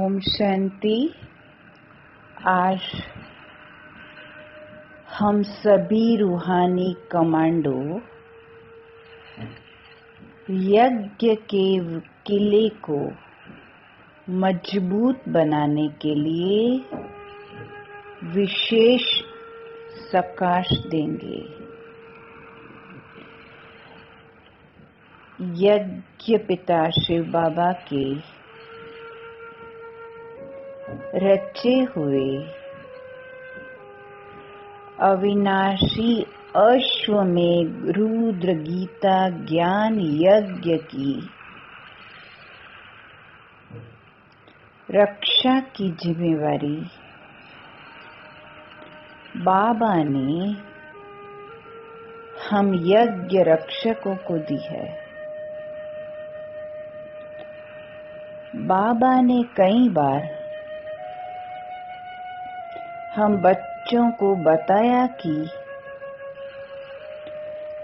ओम शांति। आज हम सभी रूहानी कमांडो यज्ञ के किले को मजबूत बनाने के लिए विशेष प्रकाश देंगे। यज्ञ पिता शिव बाबा के रचे हुए अविनाशी अश्वमेध रुद्र गीता ज्ञान यज्ञ की रक्षा की जिम्मेवारी बाबा ने हम यज्ञ रक्षकों को दी है। बाबा ने कई बार हम बच्चों को बताया कि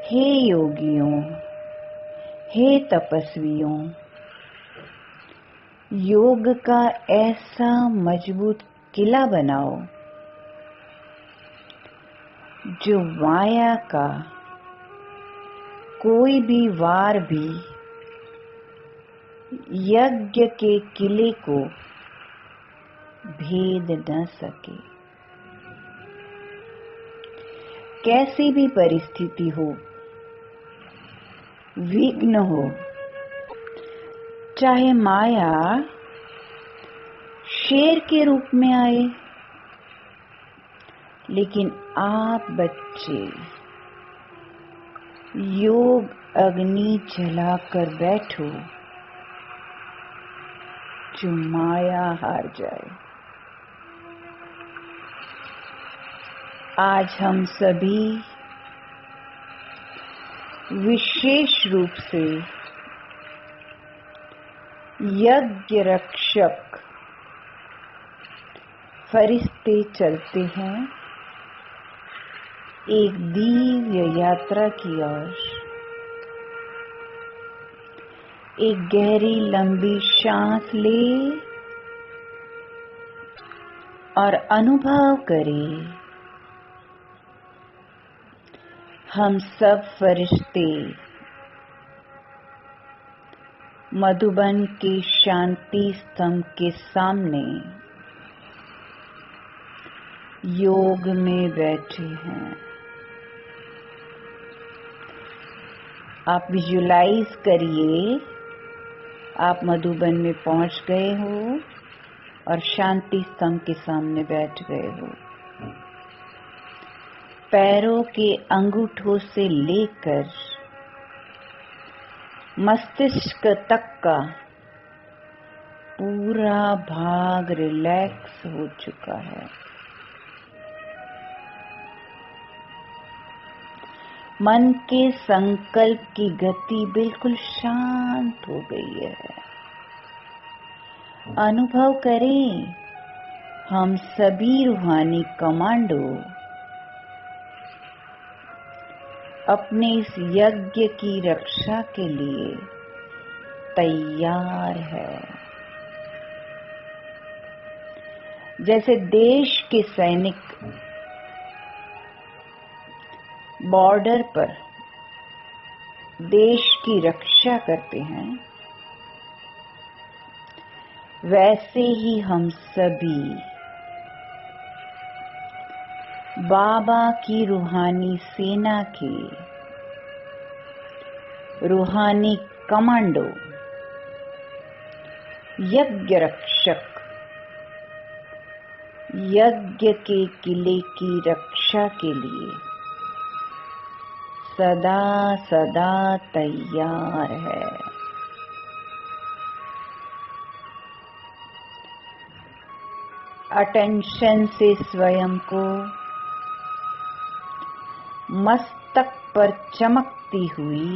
हे योगियों, हे तपस्वियों, योग का ऐसा मजबूत किला बनाओ जो माया का कोई भी वार भी यज्ञ के किले को भेद न सके। कैसी भी परिस्थिति हो, विघ्न हो, चाहे माया शेर के रूप में आए, लेकिन आप बच्चे योग अग्नि जलाकर बैठो जो माया हार जाए। आज हम सभी विशेष रूप से यज्ञ रक्षक फरिश्ते चलते हैं एक दिव्य यात्रा की ओर। एक गहरी लंबी सांस ले और अनुभव करें, हम सब फरिश्ते मधुबन के शांति स्तंभ के सामने योग में बैठे हैं। आप विजुलाइज करिए, आप मधुबन में पहुंच गए हो और शांति स्तंभ के सामने बैठ गए हो। पैरों के अंगूठों से लेकर मस्तिष्क तक का पूरा भाग रिलैक्स हो चुका है। मन के संकल्प की गति बिल्कुल शांत हो गई है। अनुभव करें, हम सभी रूहानी कमांडो अपने इस यज्ञ की रक्षा के लिए तैयार है। जैसे देश के सैनिक बॉर्डर पर देश की रक्षा करते हैं, वैसे ही हम सभी बाबा की रूहानी सेना के रूहानी कमांडो यज्ञ रक्षक यज्ञ के किले की रक्षा के लिए सदा सदा तैयार है। अटेंशन से स्वयं को मस्तक पर चमकती हुई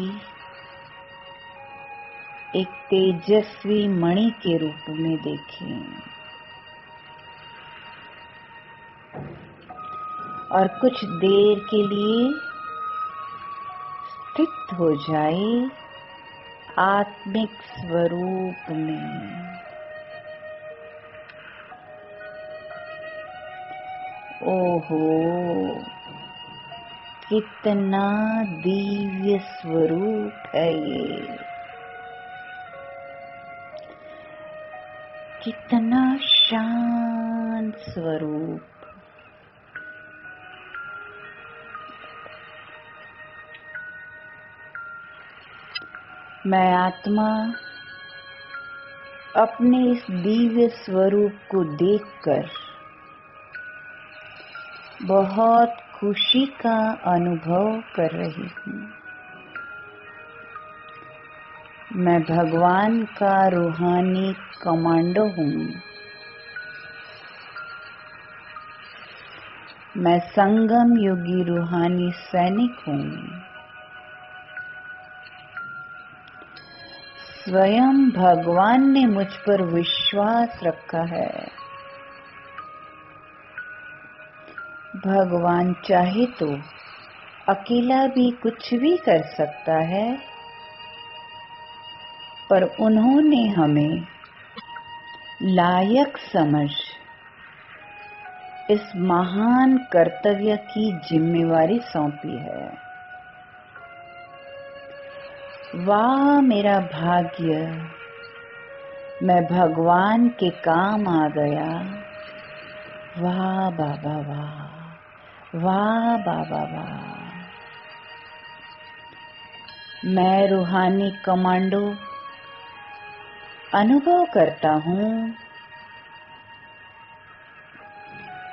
एक तेजस्वी मणि के रूप में देखें और कुछ देर के लिए स्थित हो जाए आत्मिक स्वरूप में। ओहो, कितना दिव्य स्वरूप है ये, कितना शांत स्वरूप। मैं आत्मा अपने इस दिव्य स्वरूप को देखकर बहुत खुशी का अनुभव कर रही हूँ। मैं भगवान का रूहानी कमांडो हूँ। मैं संगम युगी रूहानी सैनिक हूँ। स्वयं भगवान ने मुझ पर विश्वास रखा है। भगवान चाहे तो अकेला भी कुछ भी कर सकता है, पर उन्होंने हमें लायक समझ इस महान कर्तव्य की जिम्मेवारी सौंपी है। वाह मेरा भाग्य, मैं भगवान के काम आ गया। वाह बाबा वाह, वाह बाबा वाह। मैं रूहानी कमांडो अनुभव करता हूँ,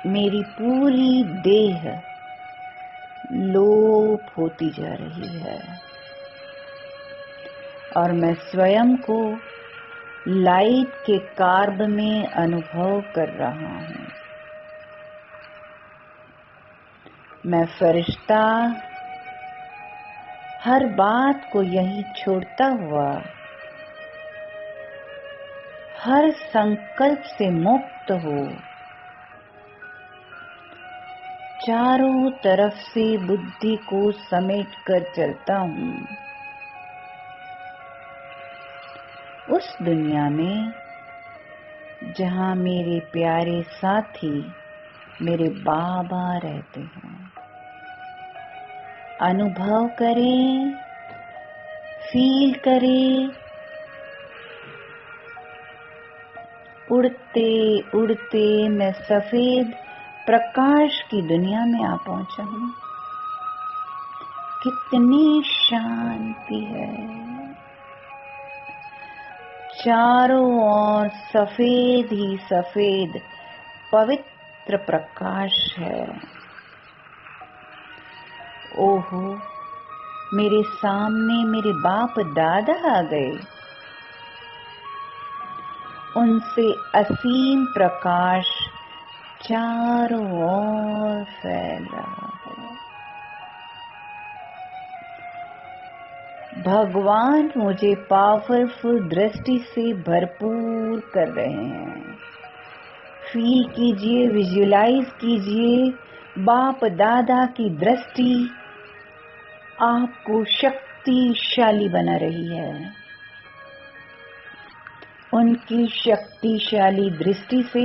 मेरी पूरी देह लोप होती जा रही है और मैं स्वयं को लाइट के कार्ब में अनुभव कर रहा हूँ। मैं फरिश्ता हर बात को यहीं छोड़ता हुआ हर संकल्प से मुक्त हो चारों तरफ से बुद्धि को समेट कर चलता हूँ। उस दुनिया में जहाँ मेरे प्यारे साथी मेरे बाबा रहते हैं। अनुभव करें, फील करें, उड़ते उड़ते मैं सफेद प्रकाश की दुनिया में आ पहुंचा हूँ। कितनी शांति है, चारों ओर सफेद ही सफेद पवित्र प्रकाश है। ओहो, मेरे सामने मेरे बाप दादा आ गए। उनसे असीम प्रकाश चारों ओर फैल रहा है। भगवान मुझे पावरफुल दृष्टि से भरपूर कर रहे हैं। फील कीजिए, विजुलाइज कीजिए, बाप दादा की दृष्टि आपको शक्तिशाली बना रही है। उनकी शक्तिशाली दृष्टि से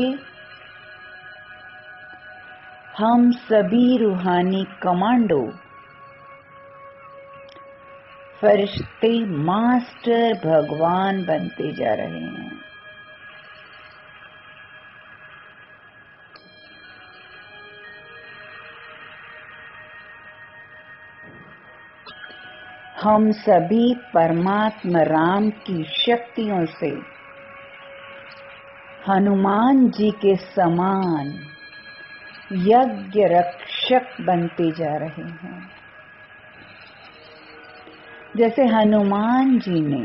हम सभी रूहानी कमांडो फरिश्ते मास्टर भगवान बनते जा रहे हैं। हम सभी परमात्मा राम की शक्तियों से हनुमान जी के समान यज्ञ रक्षक बनते जा रहे हैं। जैसे हनुमान जी ने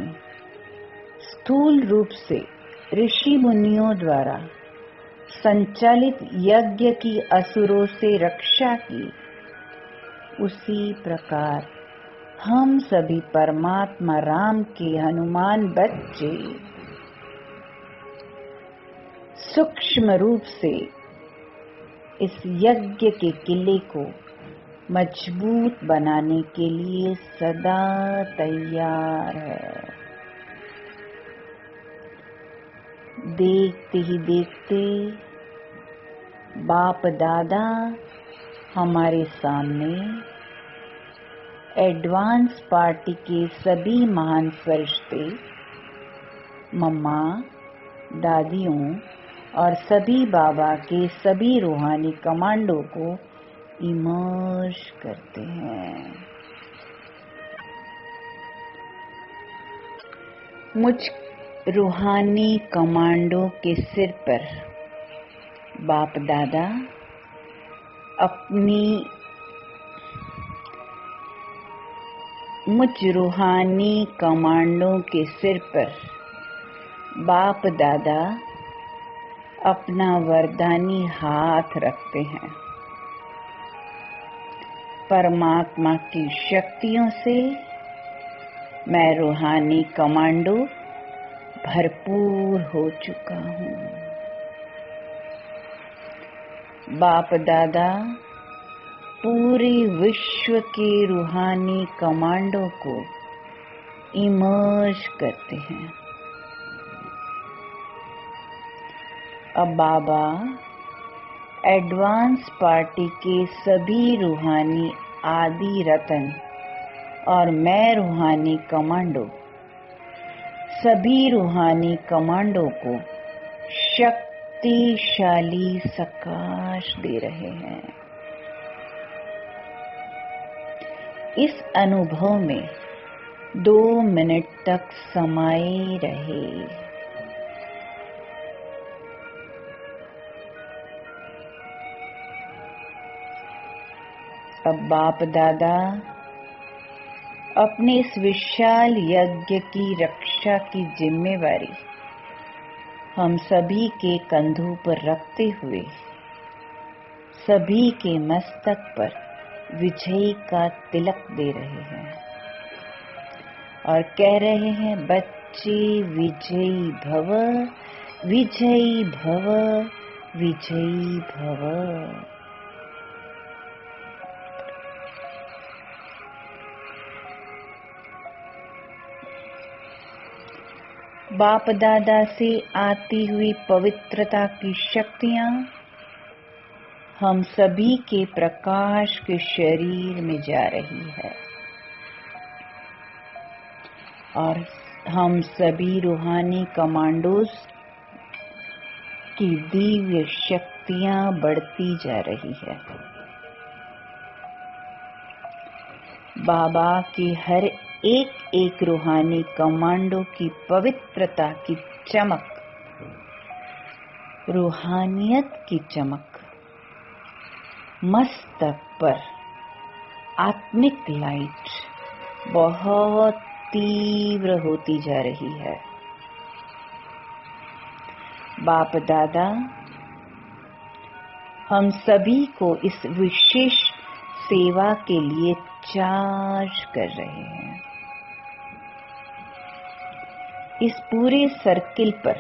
स्थूल रूप से ऋषि मुनियों द्वारा संचालित यज्ञ की असुरों से रक्षा की, उसी प्रकार हम सभी परमात्मा राम के हनुमान बच्चे सूक्ष्म रूप से इस यज्ञ के किले को मजबूत बनाने के लिए सदा तैयार है। देखते ही देखते बाप दादा हमारे सामने एडवांस पार्टी के सभी महान फरिश्ते, मम्मा, दादियों और सभी बाबा के सभी रूहानी कमांडो को इमर्ज करते हैं। मुझ रूहानी कमांडो के सिर पर बाप दादा मुझ रूहानी कमांडो के सिर पर बाप दादा अपना वरदानी हाथ रखते हैं। परमात्मा की शक्तियों से मैं रूहानी कमांडो भरपूर हो चुका हूँ। बाप दादा पूरे विश्व के रूहानी कमांडो को इमर्ज करते हैं। अब बाबा एडवांस पार्टी के सभी रूहानी आदि रतन और मैं रूहानी कमांडो सभी रूहानी कमांडो को शक्तिशाली सकाश दे रहे हैं। इस अनुभव में 2 मिनट तक समाये रहे। अब बाप दादा अपने इस विशाल यज्ञ की रक्षा की जिम्मेवारी हम सभी के कंधों पर रखते हुए सभी के मस्तक पर विजयी का तिलक दे रहे हैं और कह रहे हैं, बच्चे विजयी भव, विजयी भव, विजयी भव। बाप दादा से आती हुई पवित्रता की शक्तियां हम सभी के प्रकाश के शरीर में जा रही है और हम सभी रूहानी कमांडोज की दिव्य शक्तियां बढ़ती जा रही है। बाबा की हर एक एक रूहानी कमांडो की पवित्रता की चमक, रूहानियत की चमक मस्तक पर आत्मिक लाइट बहुत तीव्र होती जा रही है। बाप दादा हम सभी को इस विशेष सेवा के लिए चार्ज कर रहे हैं। इस पूरे सर्किल पर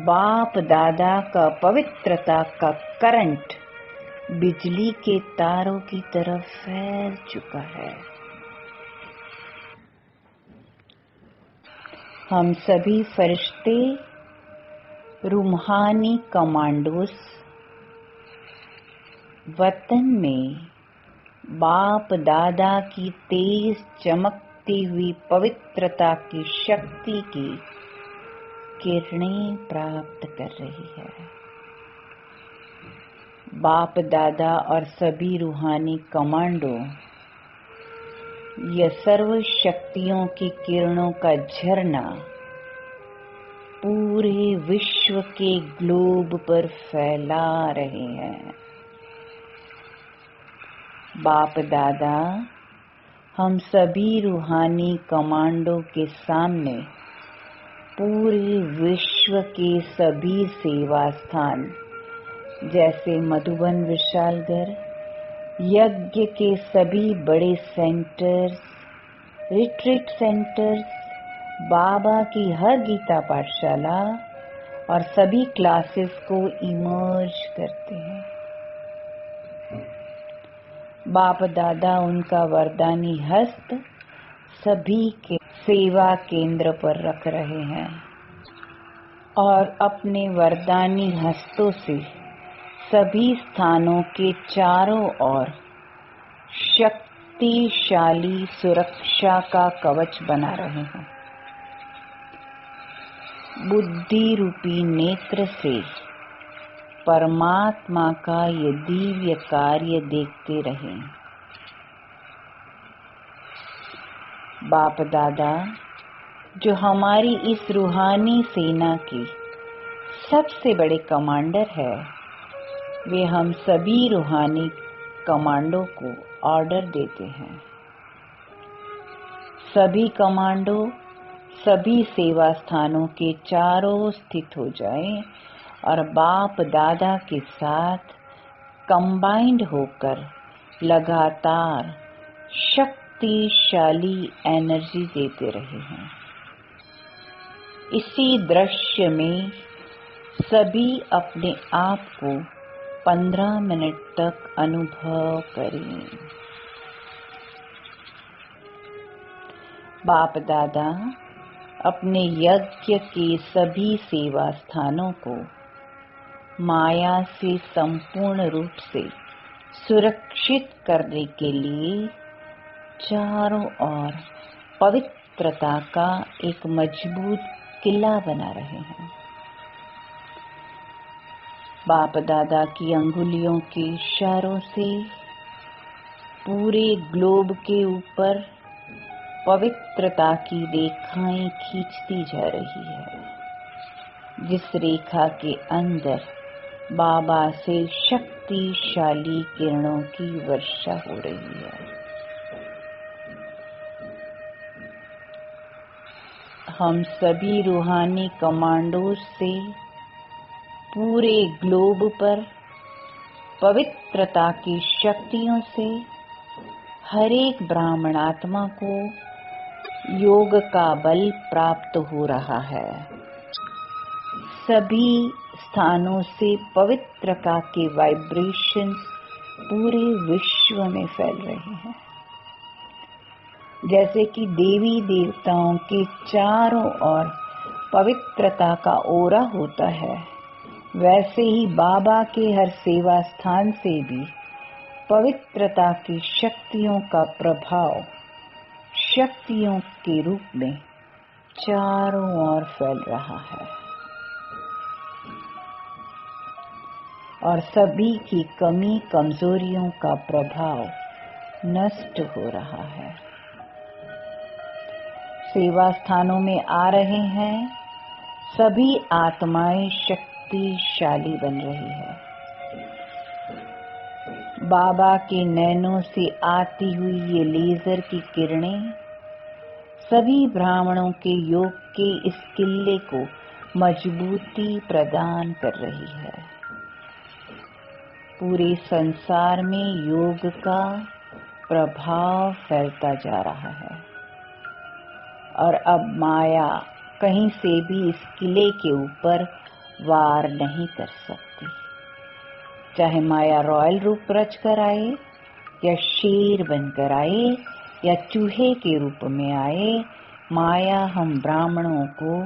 बाप दादा का पवित्रता का करंट बिजली के तारों की तरफ फैल चुका है। हम सभी फरिश्ते रूहानी कमांडोस वतन में बाप दादा की तेज चमकती हुई पवित्रता की शक्ति की किरणें प्राप्त कर रही है। बाप दादा और सभी रूहानी कमांडो यह सर्व शक्तियों की किरणों का झरना पूरे विश्व के ग्लोब पर फैला रहे हैं। बाप दादा हम सभी रूहानी कमांडो के सामने पूरे विश्व के सभी सेवा स्थान जैसे मधुबन विशालगढ़, यज्ञ के सभी बड़े सेंटर्स, रिट्रीट सेंटर्स, बाबा की हर गीता पाठशाला और सभी क्लासेस को इमर्ज करते हैं। बाप दादा उनका वरदानी हस्त सभी के सेवा केंद्र पर रख रहे हैं और अपने वरदानी हस्तों से सभी स्थानों के चारों ओर शक्तिशाली सुरक्षा का कवच बना रहे हैं। बुद्धि रूपी नेत्र से परमात्मा का ये दिव्य कार्य देखते रहें। बाप दादा जो हमारी इस रूहानी सेना की सबसे बड़े कमांडर है, वे हम सभी रूहानी कमांडो को ऑर्डर देते हैं। सभी कमांडो सभी सेवा स्थानों के चारों स्थित हो जाएं और बाप दादा के साथ कंबाइंड होकर लगातार शक्तिशाली एनर्जी देते रहे हैं। इसी दृश्य में सभी अपने आप को 15 मिनट तक अनुभव करें। बाप दादा अपने यज्ञ के सभी सेवा स्थानों को माया से संपूर्ण रूप से सुरक्षित करने के लिए चारों ओर पवित्रता का एक मजबूत किला बना रहे हैं। बाप दादा की अंगुलियों के इशारों से पूरे ग्लोब के ऊपर पवित्रता की रेखाएं खींचती जा रही है, जिस रेखा के अंदर बाबा से शक्तिशाली किरणों की वर्षा हो रही है। हम सभी रूहानी कमांडोज से पूरे ग्लोब पर पवित्रता की शक्तियों से हर एक ब्राह्मण आत्मा को योग का बल प्राप्त हो रहा है। सभी स्थानों से पवित्रता के वाइब्रेशंस पूरे विश्व में फैल रहे हैं। जैसे कि देवी देवताओं के चारों ओर पवित्रता का ओरा होता है, वैसे ही बाबा के हर सेवा स्थान से भी पवित्रता की शक्तियों का प्रभाव शक्तियों के रूप में चारों ओर फैल रहा है और सभी की कमी कमजोरियों का प्रभाव नष्ट हो रहा है। सेवा स्थानों में आ रहे हैं सभी आत्माएं शक्तिशाली बन रही है। बाबा के नैनों से आती हुई ये लेजर की किरणें सभी ब्राह्मणों के योग के इस किले को मजबूती प्रदान कर रही है। पूरे संसार में योग का प्रभाव फैलता जा रहा है और अब माया कहीं से भी इस किले के ऊपर वार नहीं कर सकती। चाहे माया रॉयल रूप रच कर आए या शेर बनकर आए या चूहे के रूप में आए, माया हम ब्राह्मणों को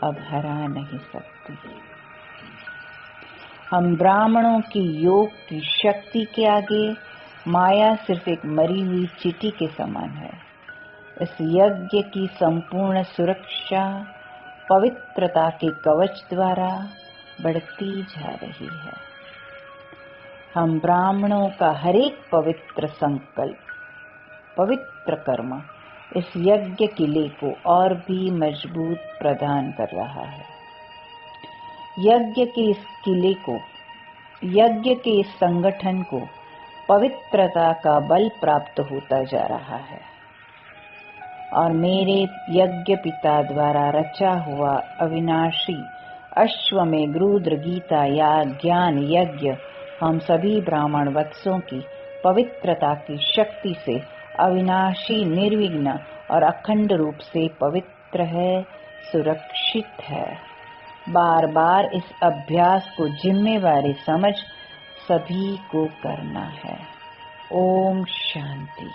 अब हरा नहीं सकती। हम ब्राह्मणों की योग की शक्ति के आगे माया सिर्फ एक मरी हुई चींटी के समान है। इस यज्ञ की संपूर्ण सुरक्षा पवित्रता के कवच द्वारा बढ़ती जा रही है। हम ब्राह्मणों का हर एक पवित्र संकल्प, पवित्र कर्म इस यज्ञ किले को और भी मजबूत प्रदान कर रहा है। यज्ञ के इस किले को, यज्ञ के इस संगठन को पवित्रता का बल प्राप्त होता जा रहा है और मेरे यज्ञ पिता द्वारा रचा हुआ अविनाशी अश्वमेध रुद्र गीता या ज्ञान यज्ञ हम सभी ब्राह्मण वत्सों की पवित्रता की शक्ति से अविनाशी, निर्विघ्न और अखंड रूप से पवित्र है, सुरक्षित है। बार बार इस अभ्यास को जिम्मेवारी समझ सभी को करना है। ओम शांति।